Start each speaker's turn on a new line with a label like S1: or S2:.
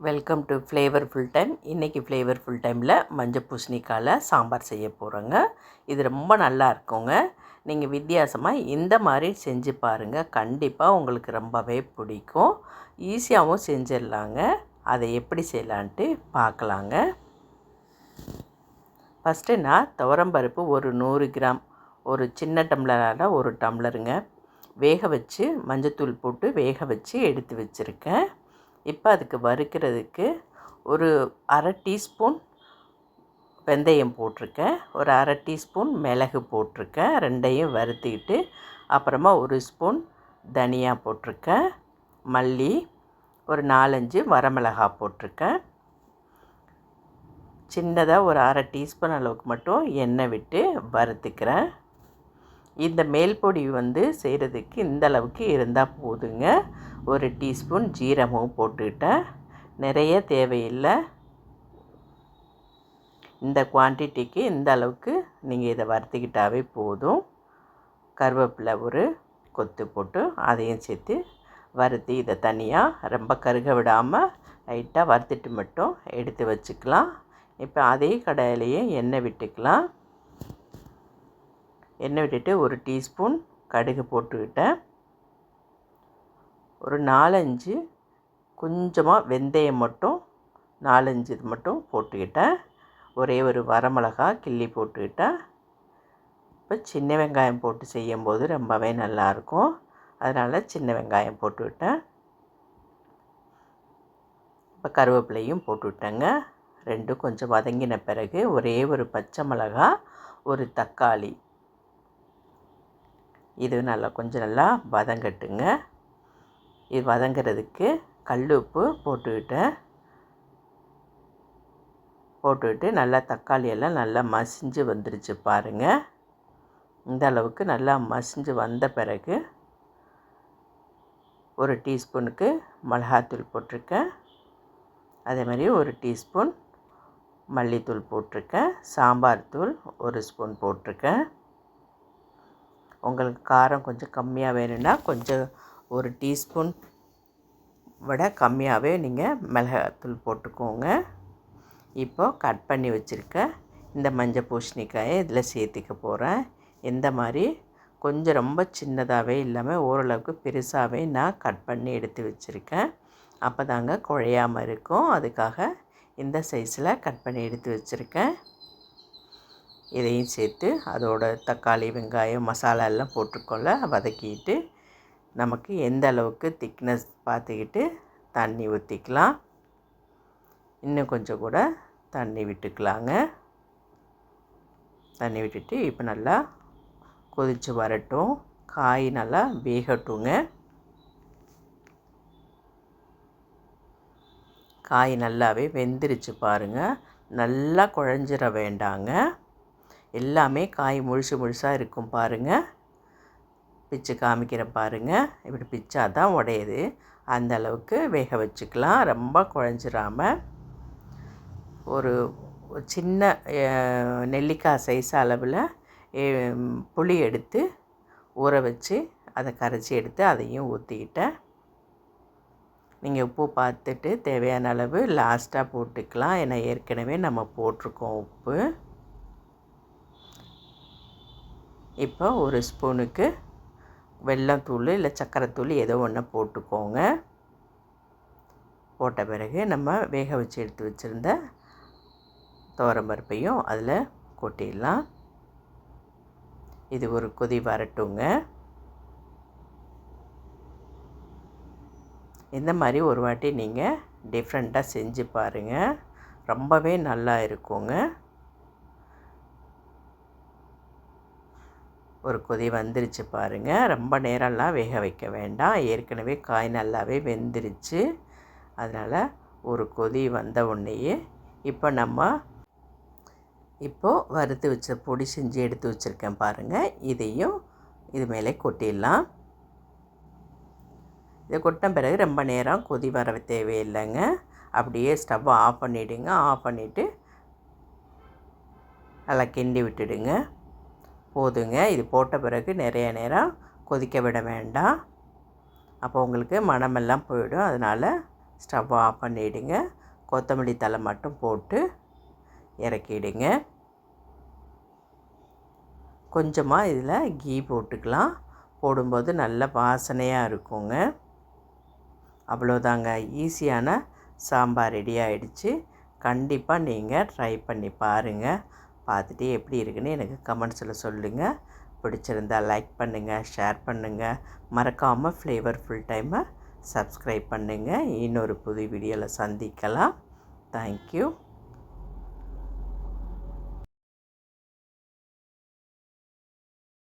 S1: Welcome to flavourful time. இன்றைக்கி flavourful டைமில் மஞ்சள் பூசணிக்காயில் சாம்பார் செய்ய போகிறோங்க. இது ரொம்ப நல்லா இருக்குங்க. நீங்கள் வித்தியாசமாக இந்த மாதிரி செஞ்சு பாருங்கள். கண்டிப்பாக உங்களுக்கு ரொம்பவே பிடிக்கும். ஈஸியாகவும் செஞ்சிடலாங்க. அதை எப்படி செய்யலான்ட்டு பார்க்கலாங்க. ஃபஸ்ட்டு நான் துவரம்பருப்பு ஒரு 100 கிராம், ஒரு சின்ன டம்ளரால் ஒரு டம்ளருங்க வேக வச்சு மஞ்சத்தூள் போட்டு வேக வச்சு எடுத்து வச்சுருக்கேன். இப்போ அதுக்கு வறுக்கிறதுக்கு ஒரு அரை டீஸ்பூன் வெந்தயம் போட்டிருக்கேன், ஒரு அரை டீஸ்பூன் மிளகு போட்டிருக்கேன். ரெண்டையும் வறுத்துக்கிட்டு அப்புறமா ஒரு ஸ்பூன் தனியா போட்டிருக்கேன், மல்லி, ஒரு 4-5 வரமிளகா போட்டிருக்கேன். சின்னதாக ஒரு அரை டீஸ்பூன் அளவுக்கு மட்டும் எண்ணெய் விட்டு வறுத்துக்கிறேன். இந்த மேல் பொடி செய்கிறதுக்கு இந்த அளவுக்கு இருந்தால் போதுங்க. ஒரு டீஸ்பூன் ஜீரகமும் போட்டுக்கிட்டேன். நிறைய தேவையில்லை. இந்த குவான்டிட்டிக்கு இந்த அளவுக்கு நீங்கள் இதை வறுத்துக்கிட்டாவே போதும். கருவேப்பிலை ஒரு கொத்து போட்டு அதையும் சேர்த்து வறுத்து இதை தனியாக ரொம்ப கருக விடாமல் லைட்டாக வறுத்துட்டு மட்டும் எடுத்து வச்சுக்கலாம். இப்போ அதே கடாயிலேயே எண்ணெய் விட்டுக்கலாம். எண்ணெய் விட்டுட்டு ஒரு டீஸ்பூன் கடுகு போட்டுக்கிட்டேன். ஒரு 4-5 கொஞ்சமாக வெந்தயம் மட்டும் 4-5 இது மட்டும் போட்டுக்கிட்டேன். ஒரே ஒரு வரமிளகா கிள்ளி போட்டுக்கிட்டேன். இப்போ சின்ன வெங்காயம் போட்டு செய்யும்போது ரொம்பவே நல்லாயிருக்கும். அதனால் சின்ன வெங்காயம் போட்டுவிட்டேன். இப்போ கருவேப்பிலையும் போட்டுவிட்டேங்க. ரெண்டும் கொஞ்சம் வதங்கின பிறகு ஒரே ஒரு பச்சை மிளகா, ஒரு தக்காளி, இது கொஞ்சம் நல்லா வதங்கட்டுங்க. இது வதங்கிறதுக்கு கல் உப்பு போட்டுக்கிட்டு நல்லா தக்காளி எல்லாம் நல்லா மசிஞ்சு வந்துருச்சு பாருங்கள். இந்த அளவுக்கு நல்லா மசிஞ்சு வந்த பிறகு ஒரு டீஸ்பூனுக்கு மிளகாத்தூள் போட்டிருக்கேன். அதே மாதிரி ஒரு டீஸ்பூன் மல்லித்தூள் போட்டிருக்கேன். சாம்பார் தூள் ஒரு ஸ்பூன் போட்டிருக்கேன். உங்களுக்கு காரம் கொஞ்சம் கம்மியாக வேணும்னா கொஞ்சம் ஒரு டீஸ்பூன் விட கம்மியாகவே நீங்கள் மிளகாத்தூள் போட்டுக்கோங்க. இப்போது கட் பண்ணி வச்சுருக்க இந்த மஞ்சள் பூசணிக்காயை இதில் சேர்த்துக்க போகிறேன். இந்த மாதிரி கொஞ்சம் ரொம்ப சின்னதாகவே இல்லாமல் ஓரளவுக்கு பெருசாகவே நான் கட் பண்ணி எடுத்து வச்சுருக்கேன். அப்போ தாங்க குழையாமல் இருக்கும். அதுக்காக இந்த சைஸில் கட் பண்ணி எடுத்து வச்சுருக்கேன். இதையும் சேர்த்து அதோட தக்காளி, வெங்காயம், மசாலா எல்லாம் போட்டிருக்கோம்ல, வதக்கிட்டு நமக்கு எந்த அளவுக்கு திக்னஸ் பார்த்துக்கிட்டு தண்ணி ஊற்றிக்கலாம். இன்னும் கொஞ்சம் கூட தண்ணி விட்டுக்கலாங்க. தண்ணி விட்டுட்டு இப்போ நல்லா கொதித்து வரட்டும். காய் நல்லா வேகட்டுங்க. காய் நல்லாவே வெந்துருச்சு பாருங்கள். நல்லா குழஞ்சிட வேண்டாங்க. எல்லாமே காய் முழுசாக இருக்கும் பாருங்கள். பிச்சு காமிக்கிறேன் பாருங்கள். இப்படி பிச்சா தான் உடையுது. அந்த அளவுக்கு வேக வச்சுக்கலாம். ரொம்ப குழஞ்சிராமல் ஒரு சின்ன நெல்லிக்காய் சைஸ் அளவில் புளி எடுத்து ஊற வச்சு அதை கரைச்சி எடுத்து அதையும் ஊற்றிக்கிட்டேன். நீங்கள் உப்பு பார்த்துட்டு தேவையான அளவு லாஸ்ட்டாக போட்டுக்கலாம். ஏன்னா ஏற்கனவே நம்ம போட்டிருக்கோம் உப்பு. இப்போ ஒரு ஸ்பூனுக்கு வெல்லத்தூள் இல்லை சர்க்கரைத்தூள் ஏதோ ஒன்று போட்டுக்கோங்க. போட்ட பிறகு நம்ம வேக வச்சு எடுத்து வச்சுருந்த துவரம்பருப்பையும் அதில் கொட்டிடலாம். இது ஒரு கொதி வரட்டுங்க. இந்த மாதிரி ஒரு வாட்டி நீங்கள் டிஃப்ரெண்ட்டாக செஞ்சு பாருங்கள். ரொம்பவே நல்லா இருக்குங்க. ஒரு கொதி வந்துருச்சு பாருங்கள். ரொம்ப நேரம்லாம் வேக வைக்க வேண்டாம். ஏற்கனவே காய் நல்லாவே வெந்துருச்சு. அதனால் ஒரு கொதி வந்த உடனேயே இப்போது வறுத்து வச்ச பொடி செஞ்சு எடுத்து வச்சுருக்கேன் பாருங்கள். இதையும் இது மேலே கொட்டிடலாம். இதை கொட்டின பிறகு ரொம்ப நேரம் கொதி வர தேவையில்லைங்க. அப்படியே ஸ்டவ்வை ஆஃப் பண்ணிவிடுங்க. ஆஃப் பண்ணிவிட்டு நல்லா கிண்டி விட்டுடுங்க. போதுங்க. இது போட்ட பிறகு நிறைய நேரம் கொதிக்க விட வேண்டாம். அப்போ உங்களுக்கு மணமெல்லாம் போயிடும். அதனால் ஸ்டவ் ஆஃப் பண்ணிவிடுங்க. கொத்தமல்லி தழை மட்டும் போட்டு இறக்கிடுங்க. கொஞ்சமாக இதில் கீ போட்டுக்கலாம். போடும்போது நல்ல வாசனையாக இருக்குங்க. அவ்வளோதாங்க, ஈஸியான சாம்பார் ரெடி ஆகிடுச்சு. கண்டிப்பாக நீங்கள் ட்ரை பண்ணி பாருங்கள். பார்த்துட்டு எப்படி இருக்குன்னு எனக்கு கமெண்ட்ஸில் சொல்லுங்கள். பிடிச்சிருந்தால் லைக் பண்ணுங்கள், ஷேர் பண்ணுங்கள். மறக்காமல் ஃப்ளேவர்ஃபுல் டைமை சப்ஸ்கிரைப் பண்ணுங்கள். இன்னொரு புது வீடியோவில் சந்திக்கலாம். தேங்க்யூ.